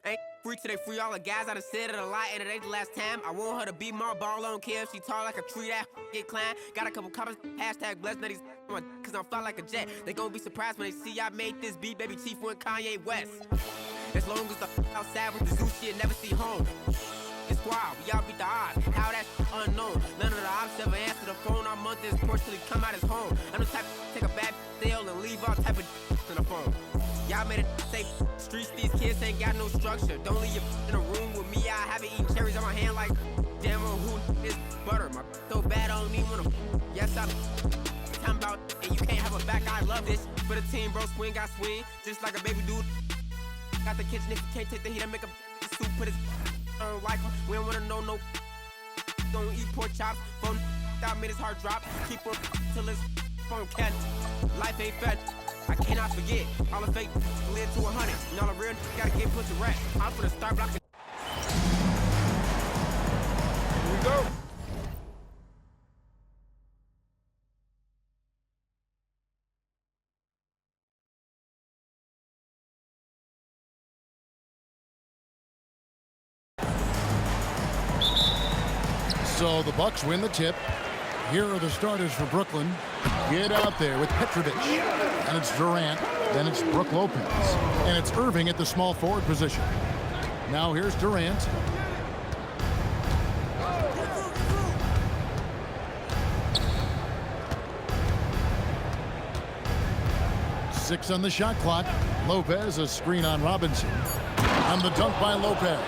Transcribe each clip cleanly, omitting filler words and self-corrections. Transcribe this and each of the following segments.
Ain't free till they free all the guys. I done said it a lot, and it ain't the last time. I want her to be my ball, I don't care if she tall like a tree, that get climbed. Got a couple comments, hashtag blessed, now these cause I'm fly like a jet. They gon' be surprised when they see I made this beat, baby Chief went Kanye West. As long as the outside with the zoo shit, never see home. It's wild, we all beat the odds. How that unknown. None of the ops ever answer the phone. Our month is Porsche till he come out his home. I'm the type to take a bad deal and leave all type of in the phone. Y'all made it safe. Streets, these kids ain't got no structure. Don't leave your in a room with me. I haven't eaten cherries on my hand like damn on who is butter. My so bad I don't even wanna. Yes, I'm talking about and you can't have a back. I love this. For the team, bro, swing, got swing. Just like a baby dude. Got the kitchen if you can't take the heat, I make a soup, put his I don't like him. We don't wanna know no. Don't eat pork chops. Phone that made his heart drop. Keep on till his phone catch. Life ain't fat. I cannot forget. All the fake led to 100. And all the real gotta get put to rest. I'm for the start blocking. Here we go. So the Bucks win the tip. Here are the starters for Brooklyn. Get out there with Petrovic. And it's Durant. Then it's Brook Lopez. And it's Irving at the small forward position. Now here's Durant. Six on the shot clock. Lopez, a screen on Robinson. And the dunk by Lopez.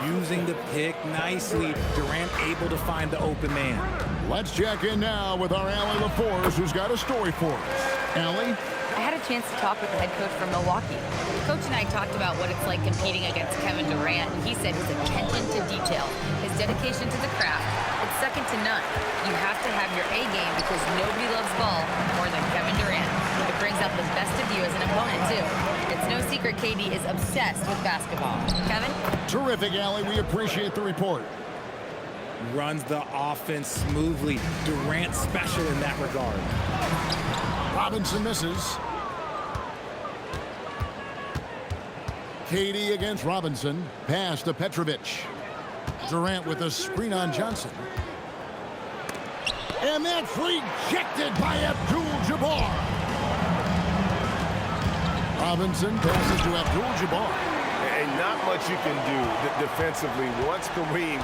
Using the pick nicely. Durant able to find the open man. Let's check in now with our Allie LaForce, who's got a story for us. Allie? I had a chance to talk with the head coach from Milwaukee. Coach and I talked about what it's like competing against Kevin Durant, and he said his attention to detail, his dedication to the craft, it's second to none. You have to have your A game because nobody loves ball more than Kevin Durant. It brings out the best of you as an opponent, too. It's no secret KD is obsessed with basketball. Kevin? Terrific, Allie. We appreciate the report. Runs the offense smoothly. Durant special in that regard. Robinson misses. KD against Robinson. Pass to Petrovic. Durant with a screen on Johnson. And that's rejected by Abdul Jabbar. Robinson passes to Abdul Jabbar. And not much you can do defensively once Kareem.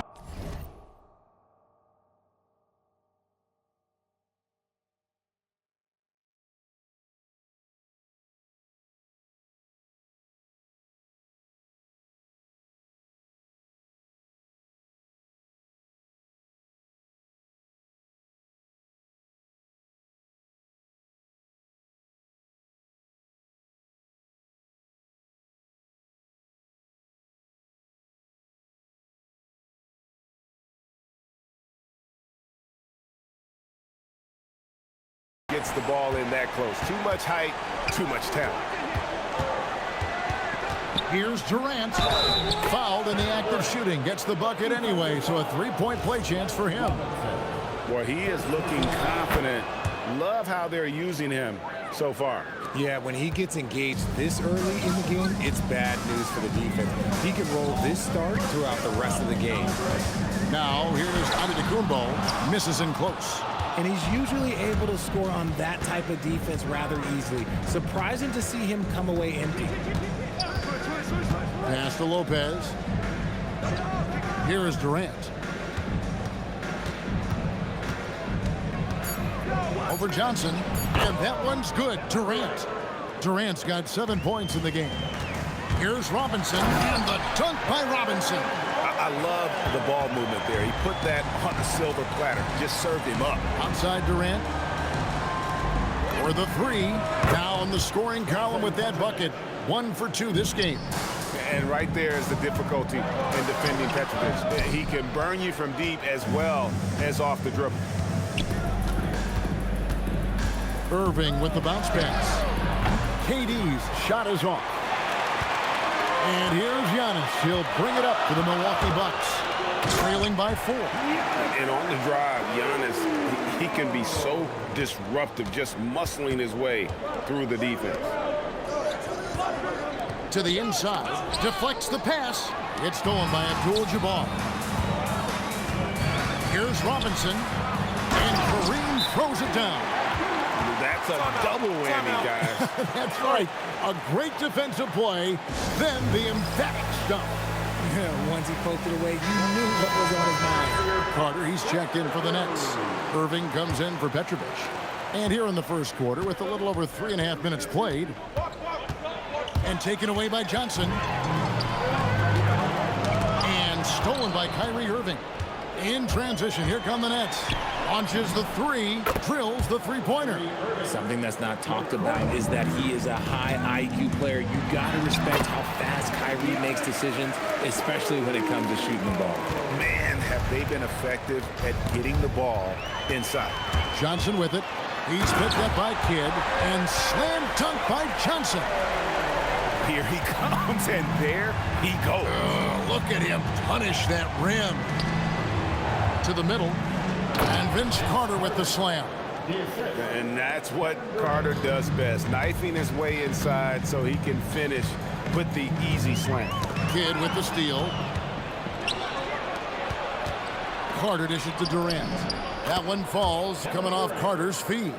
Gets the ball in that close. Too much height, too much talent. Here's Durant. Fouled in the act of shooting. Gets the bucket anyway, so a three-point play chance for him. Boy, he is looking confident. Love how they're using him so far. Yeah, when he gets engaged this early in the game, it's bad news for the defense. He can roll this start throughout the rest of the game. Now, here's Antetokounmpo. Misses in close. And he's usually able to score on that type of defense rather easily. Surprising to see him come away empty. Pass to Lopez. Here is Durant. Over Johnson. And that one's good. Durant. Durant's got 7 points in the game. Here's Robinson. And the dunk by Robinson. I love the ball movement there. He put that on the silver platter. Just served him up. Outside Durant. For the three. Now on the scoring column with that bucket. 1 for 2 this game. And right there is the difficulty in defending Petrovic. He can burn you from deep as well as off the dribble. Irving with the bounce pass. KD's shot is off. And here's Giannis. He'll bring it up for the Milwaukee Bucks. Trailing by 4. And on the drive, Giannis, he can be so disruptive, just muscling his way through the defense. To the inside, deflects the pass. It's stolen by Abdul Jabbar. Here's Robertson, and Kareem throws it down. That's a double whammy, guys. That's right. A great defensive play, then the emphatic stuff. Yeah, once he poked it away, you knew what was on his mind. Carter, he's checked in for the Nets. Irving comes in for Petrovic. And here in the first quarter, with a little over 3.5 minutes played, and taken away by Johnson. And stolen by Irving. In transition, here come the Nets. Launches the three, drills the three-pointer. Something that's not talked about is that he is a high IQ player. You got to respect how fast Kyrie makes decisions, especially when it comes to shooting the ball. Man, have they been effective at getting the ball inside. Johnson with it. He's picked up by Kidd and slam dunk by Johnson. Here he comes, and there he goes. Look at him punish that rim. To the middle, and Vince Carter with the slam. And that's what Carter does best, knifing his way inside so he can finish with the easy slam. Kidd with the steal. Carter dishes to Durant. That one falls, coming off Carter's feet.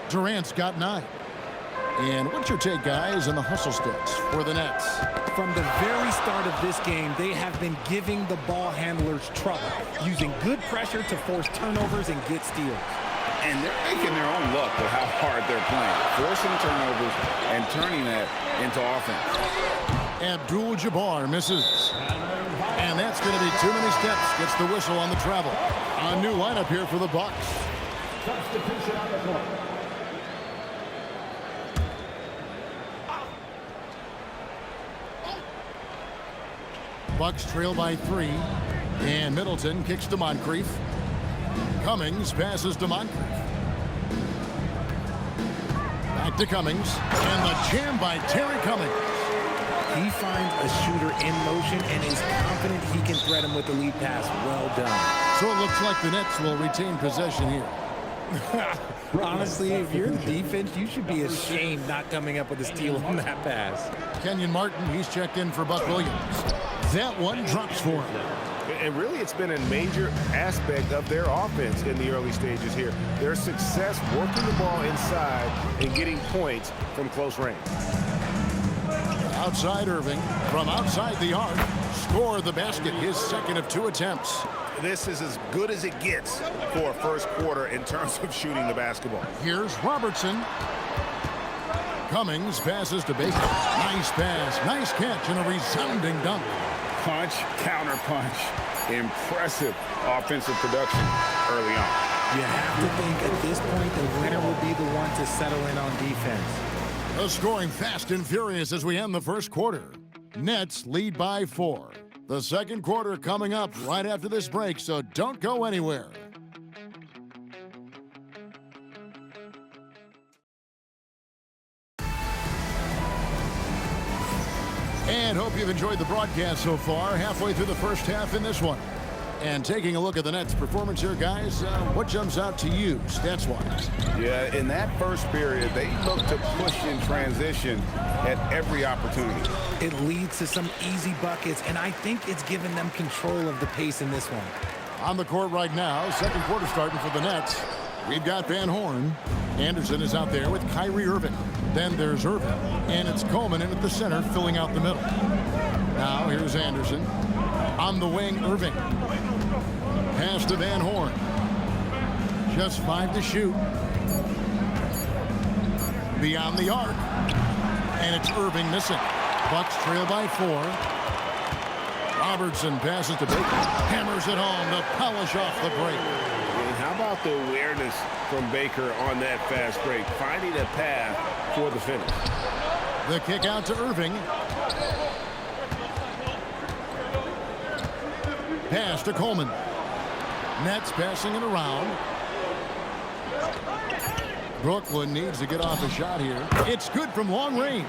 Durant's got 9. And what's your take, guys, on the hustle stats for the Nets? From the very start of this game, they have been giving the ball handlers trouble, using good pressure to force turnovers and get steals. And they're making their own luck with how hard they're playing, forcing turnovers and turning that into offense. Abdul Jabbar misses. And that's going to be too many steps. Gets the whistle on the travel. A new lineup here for the Bucks. Substitution on the court. Bucks trail by 3. And Middleton kicks to Moncrief. Cummings passes to Moncrief. Back to Cummings. And the jam by Terry Cummings. He finds a shooter in motion and is confident he can thread him with the lead pass. Well done. So it looks like the Nets will retain possession here. Honestly, if you're the defense, you should be ashamed not coming up with a steal on that pass. Kenyon Martin, he's checked in for Buck Williams. That one drops for him. And really, it's been a major aspect of their offense in the early stages here. Their success working the ball inside and getting points from close range. Outside Irving, from outside the arc, scored the basket, his second of 2 attempts. This is as good as it gets for a first quarter in terms of shooting the basketball. Here's Robertson. Cummings passes to Baker. Nice pass, nice catch, and a resounding dunk. Punch, counter punch. Impressive offensive production early on. You have to think at this point the winner will be the one to settle in on defense. The scoring fast and furious as we end the first quarter. Nets lead by 4. The second quarter coming up right after this break, so don't go anywhere. And hope you've enjoyed the broadcast so far, halfway through the first half in this one. And taking a look at the Nets' performance here, guys, what jumps out to you, stats-wise? Yeah, in that first period, they looked to push in transition at every opportunity. It leads to some easy buckets, and I think it's given them control of the pace in this one. On the court right now, second quarter starting for the Nets. We've got Van Horn. Anderson is out there with Kyrie Irving. Then there's Erving, and it's Coleman in at the center, filling out the middle. Now here's Anderson. On the wing, Irving. Pass to Van Horn. Just 5 to shoot. Beyond the arc. And it's Irving missing. Bucks trail by 4. Robertson passes to Baker. Hammers it home to polish off the break. And how about the awareness from Baker on that fast break, finding a path for the finish. The kick out to Irving. Pass to Coleman. Nets passing it around. Brooklyn needs to get off a shot here. It's good from long range.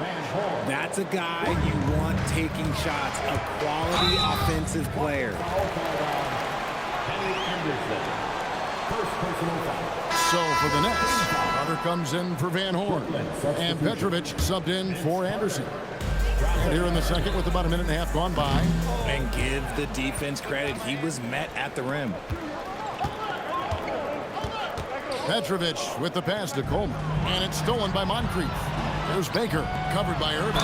That's a guy you want taking shots, a quality offensive player. First personal foul. So for the Nets, Carter comes in for Van Horn. And Petrovic subbed in for Anderson. And here in the second with about a minute and a half gone by. And give the defense credit. He was met at the rim. Petrovic with the pass to Coleman. And it's stolen by Moncrief. There's Baker, covered by Irving.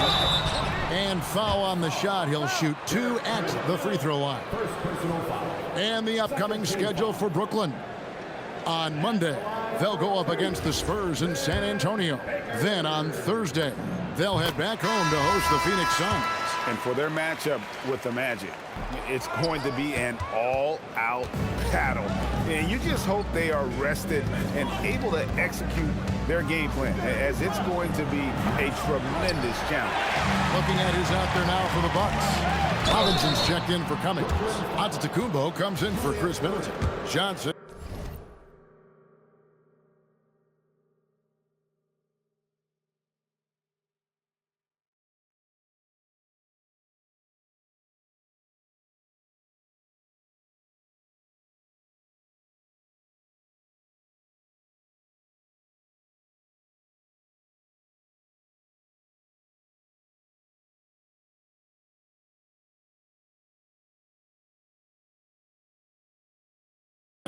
And foul on the shot. He'll shoot 2 at the free throw line. First personal foul. And the upcoming schedule for Brooklyn. On Monday, they'll go up against the Spurs in San Antonio. Then on Thursday, they'll head back home to host the Phoenix Suns. And for their matchup with the Magic, it's going to be an all-out battle. And you just hope they are rested and able to execute their game plan, as it's going to be a tremendous challenge. Looking at who's out there now for the Bucks. Robinson's checked in for Cummings. Antetokounmpo comes in for Khris Middleton. Johnson.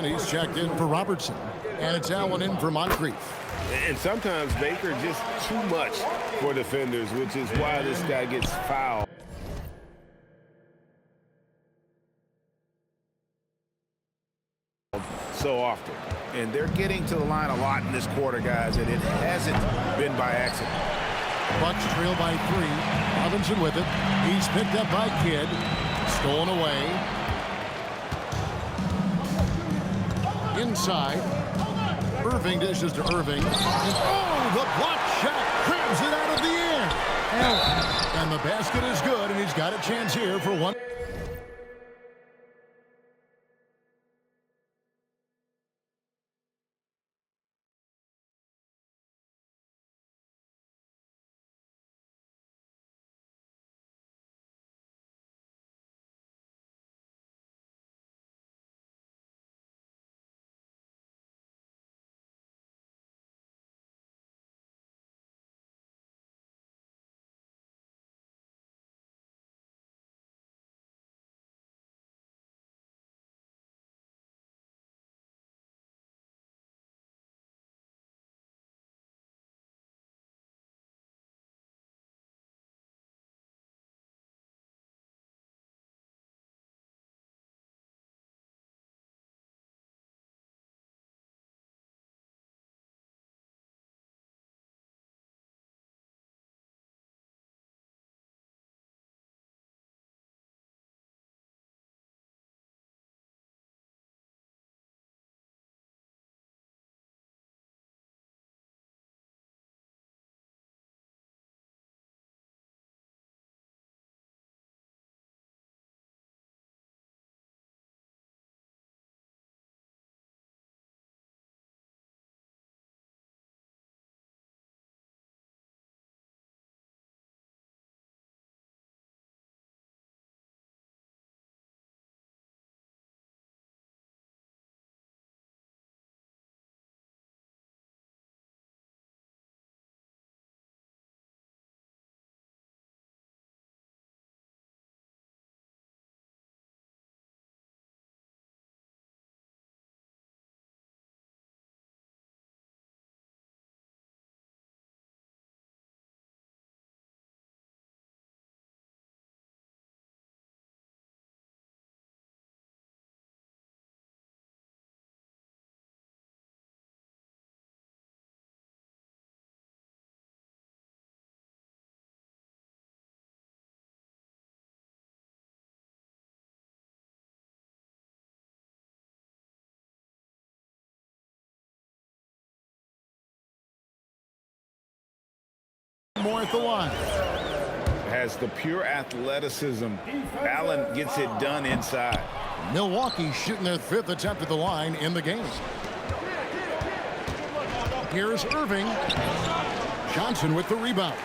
He's checked in for Robertson. And it's Allen in for Moncrief. And sometimes Baker just too much for defenders, which is why this guy gets fouled so often. And they're getting to the line a lot in this quarter, guys, and it hasn't been by accident. Bucks trail by 3. Robinson with it. He's picked up by Kidd. Stolen away. Inside. Irving dishes to Erving. And oh, the block shot grabs it out of the air. And the basket is good, and he's got a chance here for one. More at the line. Has the pure athleticism. Allen gets it done inside. Milwaukee shooting their 5th attempt at the line in the game. Here's Irving. Johnson with the rebound.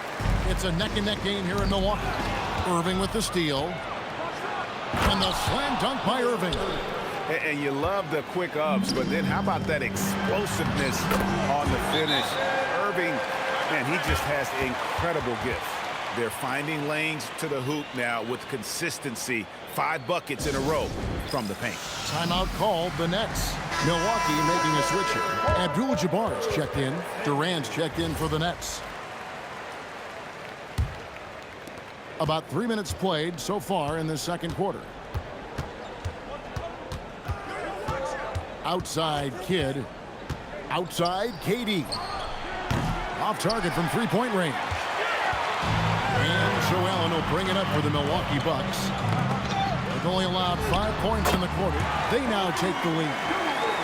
It's a neck-and-neck game here in Milwaukee. Irving with the steal. And the slam dunk by Irving. And you love the quick ups, but then how about that explosiveness on the finish? Irving, man, he just has incredible gifts. They're finding lanes to the hoop now with consistency. 5 buckets in a row from the paint. Timeout called the Nets. Milwaukee making a switch here. Abdul-Jabbar's checked in. Durant's checked in for the Nets. About 3 minutes played so far in the second quarter. Outside Kidd. Outside KD. Off target from three-point range. And so Allen will bring it up for the Milwaukee Bucks. They've only allowed 5 points in the quarter. They now take the lead.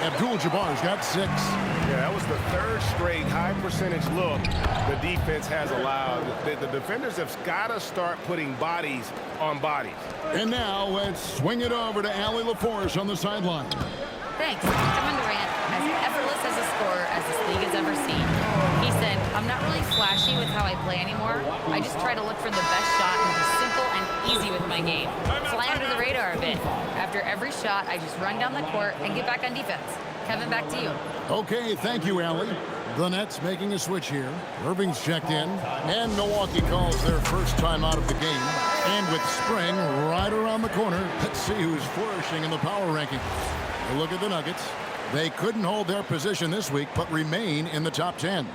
Abdul-Jabbar's got 6. Yeah, that was the 3rd straight high percentage look the defense has allowed. The defenders have got to start putting bodies on bodies. And now let's swing it over to Allie LaForce on the sideline. Thanks. Kevin Durant, as effortless as a scorer as this league has ever seen. He said, I'm not really flashy with how I play anymore. I just try to look for the best shot and be simple and easy with my game. Fly under the radar a bit. After every shot, I just run down the court and get back on defense. Kevin, back to you. Okay, thank you, Allie. The Nets making a switch here. Irving's checked in. And Milwaukee calls their first time out of the game. And with spring right around the corner, let's see who's flourishing in the power rankings. A look at the Nuggets. They couldn't hold their position this week, but remain in the top 10.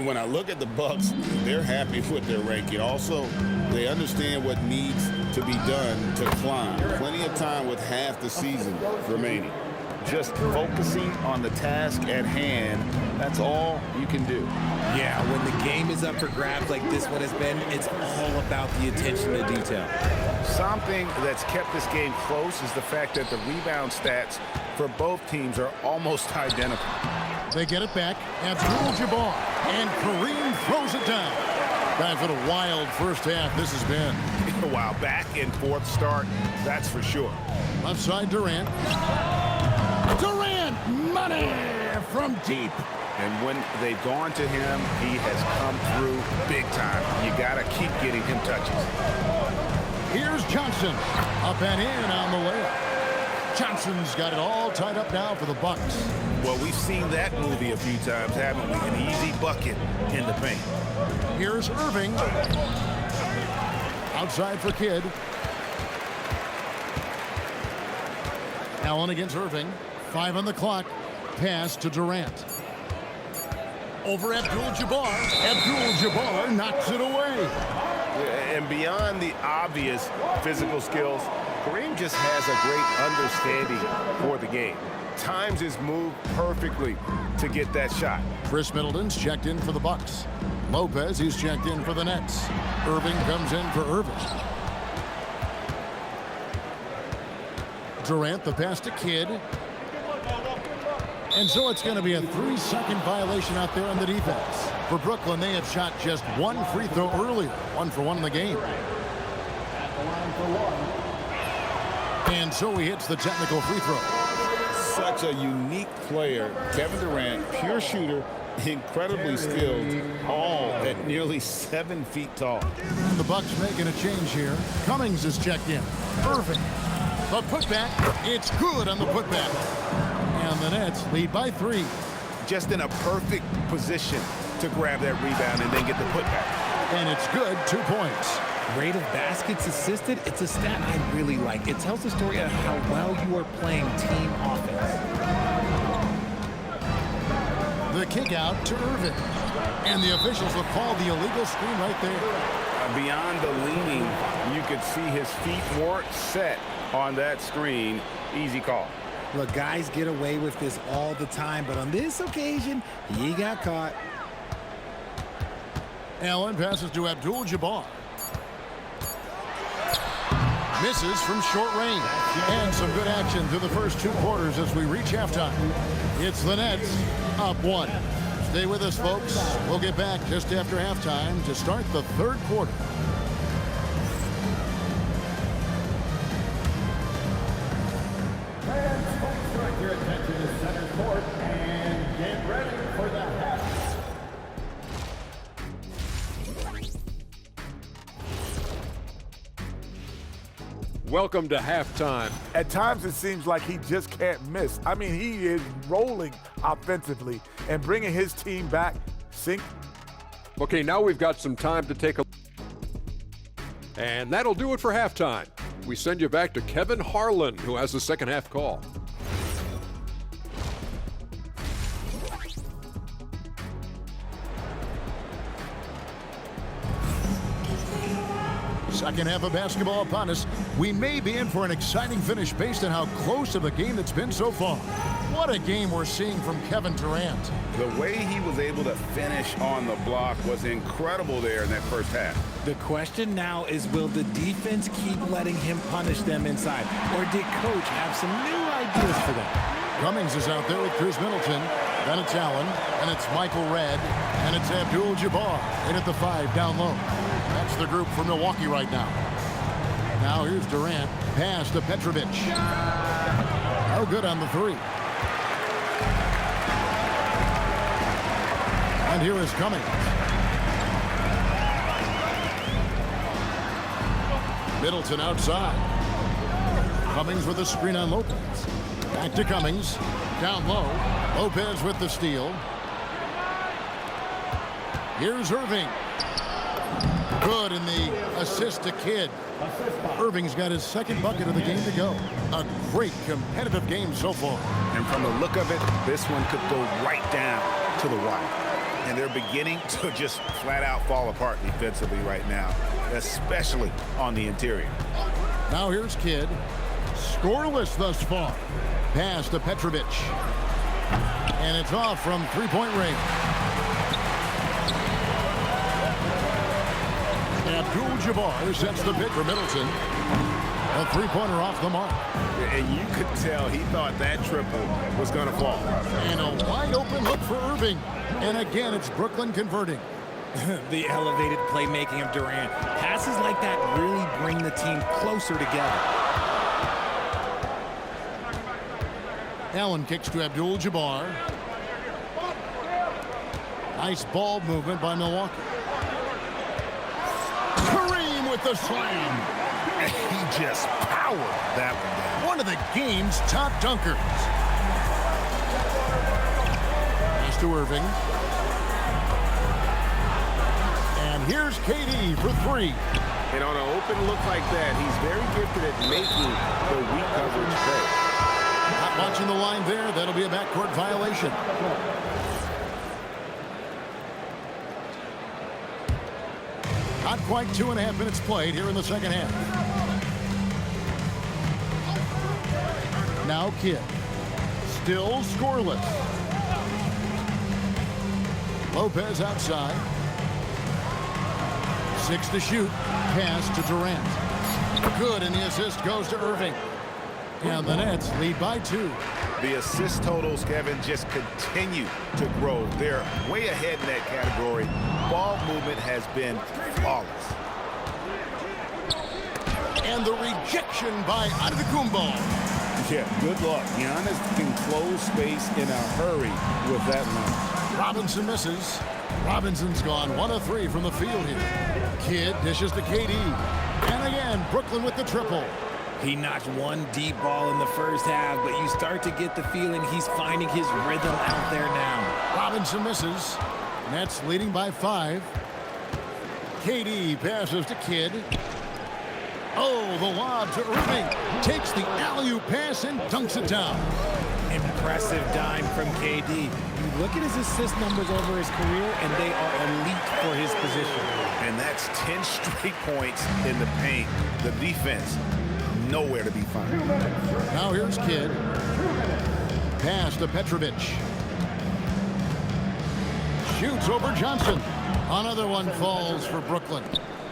When I look at the Bucks, they're happy with their ranking. Also, they understand what needs to be done to climb. Plenty of time with half the season remaining. Just focusing on the task at hand, that's all you can do. Yeah, when the game is up for grabs like this one has been, it's all about the attention to detail. Something that's kept this game close is the fact that the rebound stats for both teams are almost identical. They get it back. Abdul-Jabbar. And Kareem throws it down. Guys, what a wild first half this has been. Wow, back and forth start, that's for sure. Left side, Durant. Durant, money from deep. And when they've gone to him, he has come through big time. You got to keep getting him touches. Here's Johnson. Up and in on the layup. Johnson's got it all tied up now for the Bucks. Well, we've seen that movie a few times, haven't we? An easy bucket in the paint. Here's Erving. Outside for Kidd. Allen against Irving. 5 on the clock. Pass to Durant. Over Abdul-Jabbar. Abdul-Jabbar knocks it away. And beyond the obvious physical skills, Kareem just has a great understanding for the game. Times his move perfectly to get that shot. Khris Middleton's checked in for the Bucks. Lopez, he's checked in for the Nets. Irving comes in for Irving. Durant, the pass to Kidd. And so it's going to be a 3-second violation out there on the defense. For Brooklyn, they had shot just 1 free throw earlier. 1 for 1 in the game. And so he hits the technical free throw. Such a unique player. Kevin Durant, pure shooter, incredibly skilled, all at nearly 7 feet tall. The Bucks making a change here. Cummings is checked in. Irving. The putback. It's good on the putback. And the Nets lead by 3. Just in a perfect position to grab that rebound and then get the putback. And it's good. 2 points. Rate of baskets assisted, it's a stat I really like. It tells the story of how well you are playing team offense. The kick out to Irving. And the officials will call the illegal screen right there. Beyond the leaning, you could see his feet weren't set on that screen. Easy call. Look, guys get away with this all the time, but on this occasion, he got caught. Allen passes to Abdul-Jabbar. Misses from short range. And some good action through the first 2 quarters as we reach halftime. It's the Nets up 1. Stay with us, folks. We'll get back just after halftime to start the 3rd quarter. Fans, folks, direct your attention to center court and get ready for the half. Welcome to halftime. At times it seems like he just can't miss. I mean, he is rolling offensively and bringing his team back. Okay, now we've got some time to take a... And that'll do it for halftime. We send you back to Kevin Harlan, who has the second half call. Second half of basketball upon us. We may be in for an exciting finish based on how close of a game it's been so far. What a game we're seeing from Kevin Durant. The way he was able to finish on the block was incredible there in that first half. The question now is, will the defense keep letting him punish them inside? Or did coach have some new ideas for them? Cummings is out there with Khris Middleton. Then it's Allen, and it's Michael Redd, and it's Abdul Jabbar in at the 5 down low. That's the group for Milwaukee right now. Now here's Durant. Pass to Petrovic. No good on the 3. And here is Cummings. Middleton outside. Cummings with a screen on Lopez. Back to Cummings. Down low. Lopez with the steal. Here's Irving. Good in the assist to Kidd. Irving's got his second bucket of the game to go. A great competitive game so far. And from the look of it, this one could go right down to the wire. And they're beginning to just flat out fall apart defensively right now, especially on the interior. Now here's Kidd. Scoreless thus far. Pass to Petrovic. And it's off from three-point range. Abdul Jabbar sets the pick for Middleton. A three-pointer off the mark. And you could tell he thought that triple was going to fall. And a wide-open look for Erving. And again, it's Brooklyn converting. The elevated playmaking of Durant. Passes like that really bring the team closer together. Allen kicks to Abdul Jabbar. Nice ball movement by Milwaukee. Kareem with the slam. He just powered that one down. One of the game's top dunkers. Pass to Erving. And here's KD for 3. And on an open look like that, he's very gifted at making the weak coverage play. Not watching the line there. That'll be a backcourt violation. Not quite 2.5 minutes played here in the second half. Now Kidd. Still scoreless. Lopez outside. 6 to shoot. Pass to Durant. Good, and the assist goes to Erving. And the Nets lead by 2. The assist totals, Kevin, just continue to grow. They're way ahead in that category. Ball movement has been flawless. And the rejection by Antetokounmpo. Yeah, good luck. Giannis can close space in a hurry with that one. Robinson misses. Robinson's gone 1 of 3 from the field here. Kidd dishes to KD. And again, Brooklyn with the triple. He notched one deep ball in the first half, but you start to get the feeling he's finding his rhythm out there now. Robinson misses. Nets leading by 5. KD passes to Kidd. Oh, the lob to Irving. Takes the alley-oop pass and dunks it down. Impressive dime from KD. You look at his assist numbers over his career, and they are elite for his position. And that's 10 straight points in the paint. The defense, nowhere to be found. Now here's Kidd. Pass to Petrovic. Shoots over Johnson. Another one falls for Brooklyn.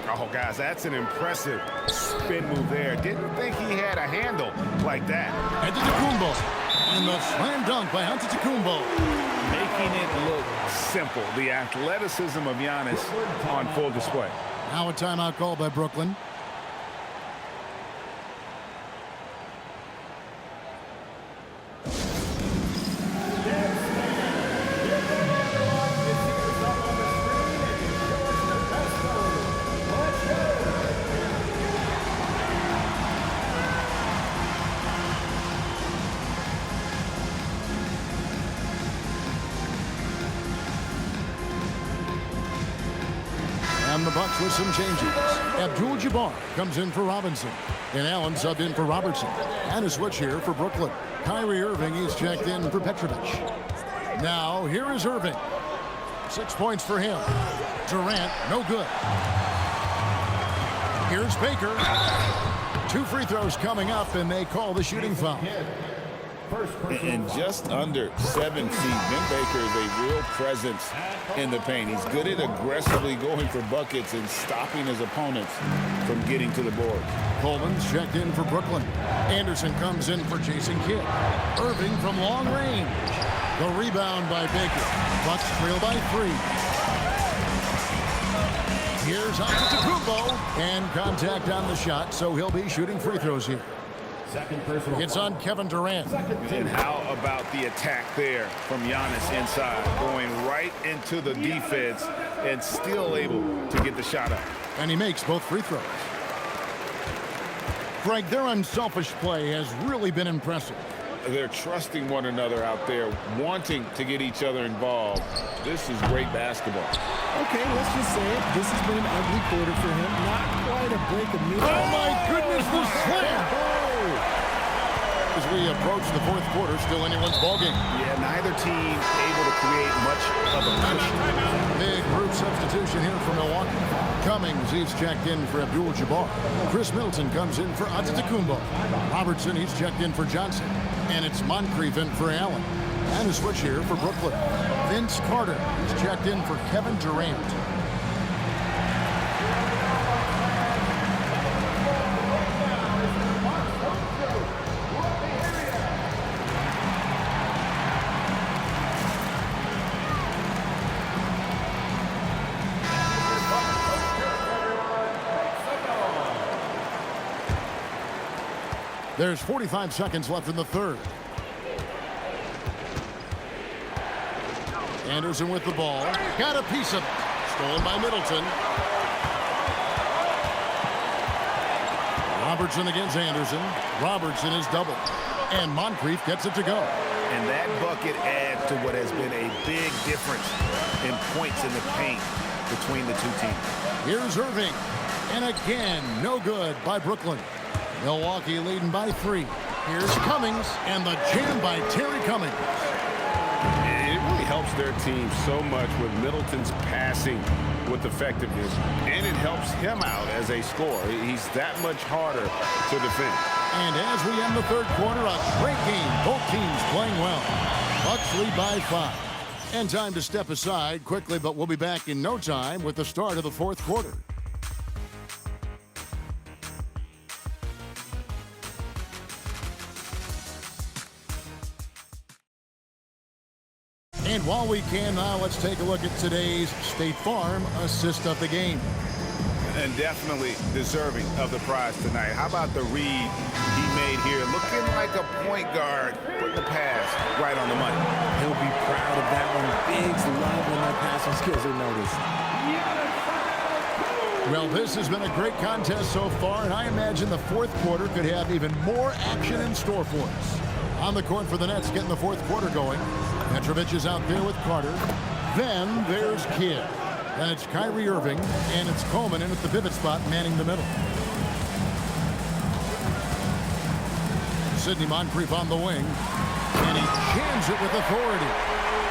Oh, guys, that's an impressive spin move there. Didn't think he had a handle like that. Antetokounmpo. And the slam dunk by Antetokounmpo. Making it look simple. The athleticism of Giannis on full display. Now a timeout called by Brooklyn. And the Bucks with some changes. Abdul Jabbar comes in for Robinson. And Allen subbed in for Robertson. And a switch here for Brooklyn. Kyrie Irving is checked in for Petrovic. Now, here is Irving. 6 points for him. Durant, no good. Here's Baker. 2 free throws coming up, and they call the shooting foul. And just under 7 feet, Ben Baker is a real presence in the paint. He's good at aggressively going for buckets and stopping his opponents from getting to the board. Coleman's checked in for Brooklyn. Anderson comes in for Jason Kidd. Irving from long range. The rebound by Baker. Bucks trail by 3. Here's Antetokounmpo, and contact on the shot, so he'll be shooting free throws here. It's on Kevin Durant. And how about the attack there from Giannis inside, going right into the defense and still able to get the shot up. And he makes both free throws. Greg, their unselfish play has really been impressive. They're trusting one another out there, wanting to get each other involved. This is great basketball. Okay, let's just say it. This has been an ugly quarter for him. Not quite a break of news. Oh, my goodness, the slam! As we approach the fourth quarter, still anyone's ballgame. Yeah, neither team able to create much of a cushion. Big group substitution here for Milwaukee. Cummings, he's checked in for Abdul Jabbar. Khris Middleton comes in for Antetokounmpo. Robertson, he's checked in for Johnson. And it's Moncrief in for Allen. And a switch here for Brooklyn. Vince Carter, he's checked in for Kevin Durant. There's 45 seconds left in the third. Anderson with the ball. Got a piece of it. Stolen by Middleton. Robertson against Anderson. Robertson is doubled. And Moncrief gets it to go. And that bucket adds to what has been a big difference in points in the paint between the two teams. Here's Erving. And again, no good by Brooklyn. Milwaukee leading by 3. Here's Cummings, and the jam by Terry Cummings. It really helps their team so much with Middleton's passing with effectiveness, and it helps him out as a scorer. He's that much harder to defend. And as we end the third quarter, a great game. Both teams playing well. Bucks lead by 5. And time to step aside quickly, but we'll be back in no time with the start of the fourth quarter. And while we can now, let's take a look at today's State Farm assist of the game. And definitely deserving of the prize tonight. How about the read he made here? Looking like a point guard, putting the pass right on the money. He'll be proud of that one. Bigs love when their passing skills are noticed. Well, this has been a great contest so far, and I imagine the fourth quarter could have even more action in store for us. On the court for the Nets, getting the fourth quarter going. Petrovic is out there with Carter. Then there's Kidd. Then it's Kyrie Irving, and it's Coleman in at the pivot spot, manning the middle. Sidney Moncrief on the wing, and he jams it with authority.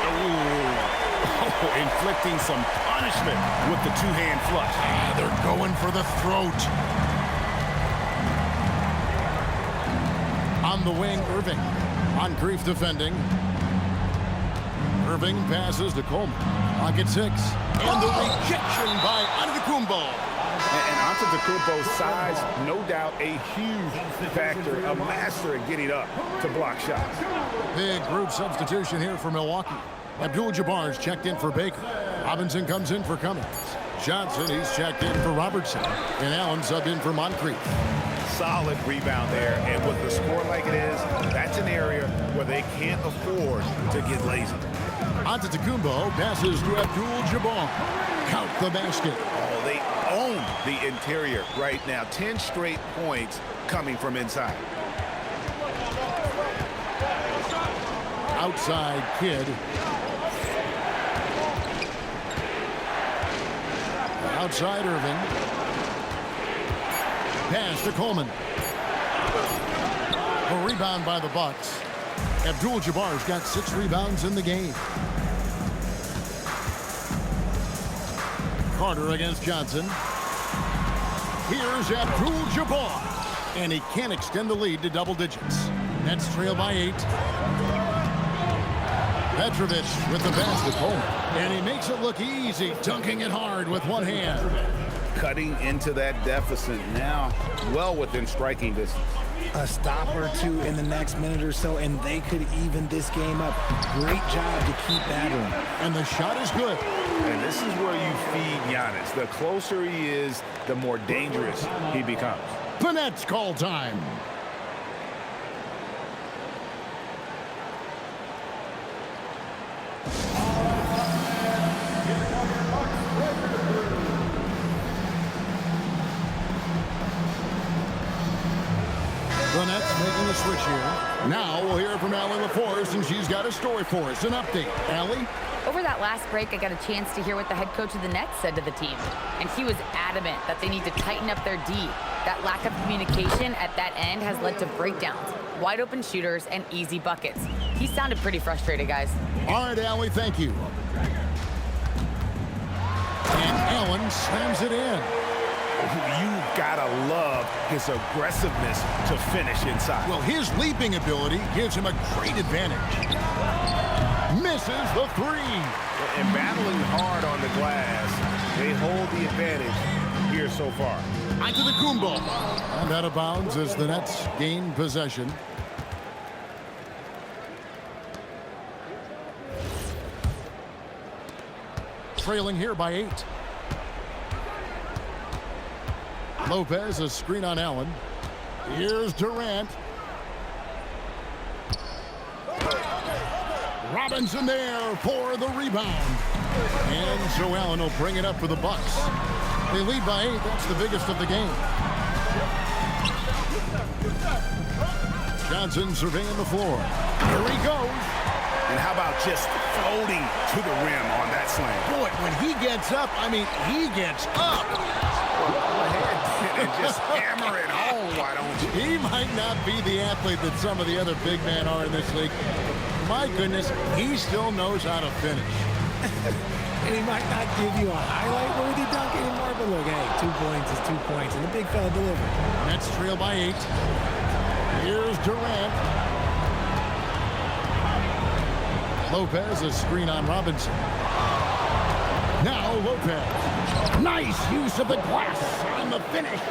Oh, inflicting some punishment with the two-hand flush. They're going for the throat. On the wing, Irving. Moncrief defending. Irving passes to Coleman. Clock at 6. And the rejection by Antetokounmpo. And Antetokounmpo's size, no doubt a huge factor, a master at getting up to block shots. Big group substitution here for Milwaukee. Abdul Jabbar's checked in for Baker. Robinson comes in for Cummings. Johnson, he's checked in for Robertson. And Allen subbed in for Moncrief. Solid rebound there, and with the score like it is, that's an area where they can't afford to get lazy. Antetokounmpo passes to Abdul Jabbar. Count the basket. Oh, they own the interior right now. 10 straight points coming from inside. Outside Kidd. outside Irving. Pass to Coleman. A rebound by the Bucks. Abdul Jabbar's got 6 rebounds in the game. Carter against Johnson. Here's Abdul Jabbar. And he can't extend the lead to double digits. Nets trail by 8. Petrovic with the pass to Coleman. And he makes it look easy, dunking it hard with one hand. Cutting into that deficit now, well within striking distance. A stop or two in the next minute or so, and they could even this game up. Great job to keep battling. And the shot is good. And this is where you feed Giannis. The closer he is, the more dangerous he becomes. The Nets call time. The Nets making the switch here. Now we'll hear from Allie LaForce, and she's got a story for us. An update. Allie? Over that last break, I got a chance to hear what the head coach of the Nets said to the team. And he was adamant that they need to tighten up their D. That lack of communication at that end has led to breakdowns, wide open shooters, and easy buckets. He sounded pretty frustrated, guys. All right, Allie, thank you. And Allen slams it in. You've got to love his aggressiveness to finish inside. Well, his leaping ability gives him a great advantage. Misses the 3. And battling hard on the glass, they hold the advantage here so far. Antetokounmpo. And out of bounds as the Nets gain possession. Trailing here by 8. Lopez, a screen on Allen. Here's Durant. Robinson there for the rebound. And so Allen will bring it up for the Bucks. They lead by 8. That's the biggest of the game. Johnson surveying the floor. Here he goes. And how about just floating to the rim on that slam? Boy, when he gets up, I mean, he gets up. Well, go ahead and just hammer it home, why don't you? He might not be the athlete that some of the other big men are in this league. My goodness, he still knows how to finish. And he might not give you a highlight-worthy dunk anymore, but look, hey, 2 points is 2 points, and the big fella delivered. Nets trail by 8. Here's Durant. Lopez, a screen on Robinson. Now Lopez. Nice use of the glass on the finish.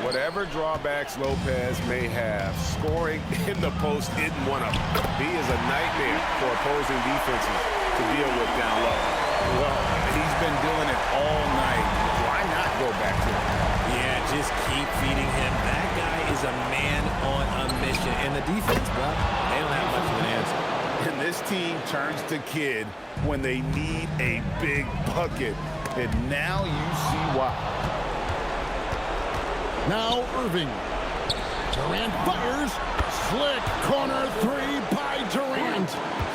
Whatever drawbacks Lopez may have, scoring in the post isn't one of them. He is a nightmare for opposing defenses to deal with down low. Well, he's been doing it all night. Why not go back to him? Yeah, just keep feeding him. That guy is a man on a mission. And the defense, well, they don't have much of an answer. And this team turns to kid when they need a big bucket. And now you see why. Now Irving. Durant fires. Slick corner 3 by Durant.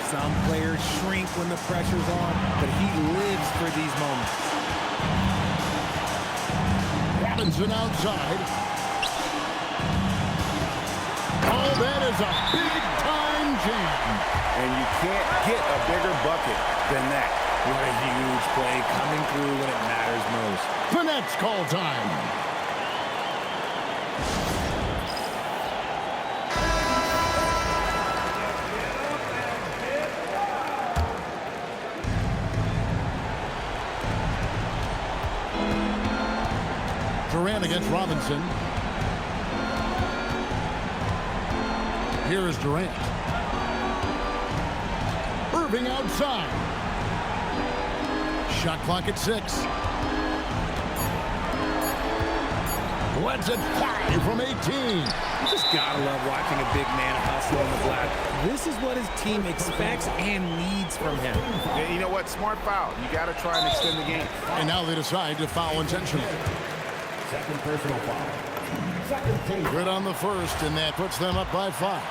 Some players shrink when the pressure's on, but he lives for these moments. Robinson outside. Oh, that is a big-time jam. And you can't get a bigger bucket than that. What a huge play coming through when it matters most. The Nets call time. Durant against Robinson. Here is Durant. Irving outside. Shot clock at 6. Lets it fly from 18. You just gotta love watching a big man hustle on the glass. This is what his team expects and needs from him. And you know what? Smart foul. You got to try and extend the game. And now they decide to foul intentionally. Second personal foul. Second team. Good on the first, and that puts them up by 5.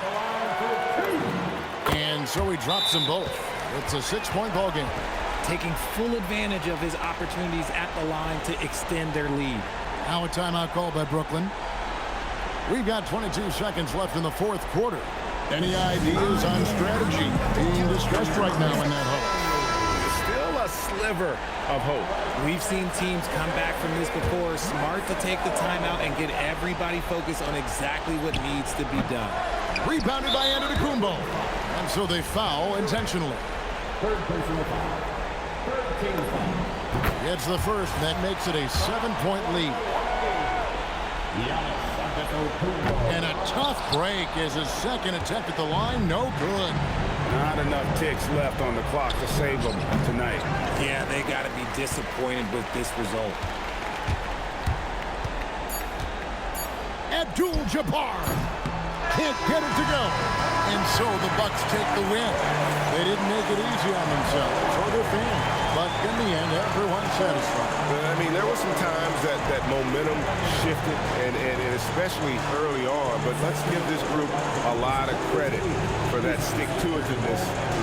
And so he drops them both. It's a 6-point ball game. taking full advantage of his opportunities at the line to extend their lead. Now a timeout called by Brooklyn. We've got 22 seconds left in the fourth quarter. Any ideas on strategy being discussed right now in that huddle? Still a sliver of hope. We've seen teams come back from this before. Smart to take the timeout and get everybody focused on exactly what needs to be done. Rebounded by Antetokounmpo. And so they foul intentionally. Third personal foul. Third team foul. It's the first, and that makes it a 7-point lead. Giannis Antetokounmpo. And a tough break as his second attempt at the line, no good. Not enough ticks left on the clock to save them tonight. Yeah, they got to be disappointed with this result. Abdul Jabbar can't get it to go. And so the Bucks take the win. They didn't make it easy on themselves or their fans, but in the end, everyone's satisfied. I mean, there were some times that momentum shifted, and especially early on, but let's give this group a lot of credit for that stick-to-itiveness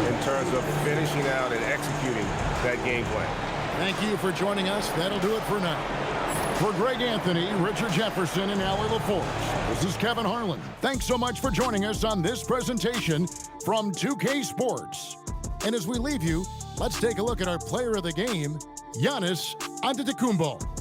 in terms of finishing out and executing that game plan. Thank you for joining us. That'll do it for now. For Greg Anthony, Richard Jefferson, and Allie LaForge, this is Kevin Harlan. Thanks so much for joining us on this presentation from 2K Sports. And as we leave you, let's take a look at our player of the game, Giannis Antetokounmpo.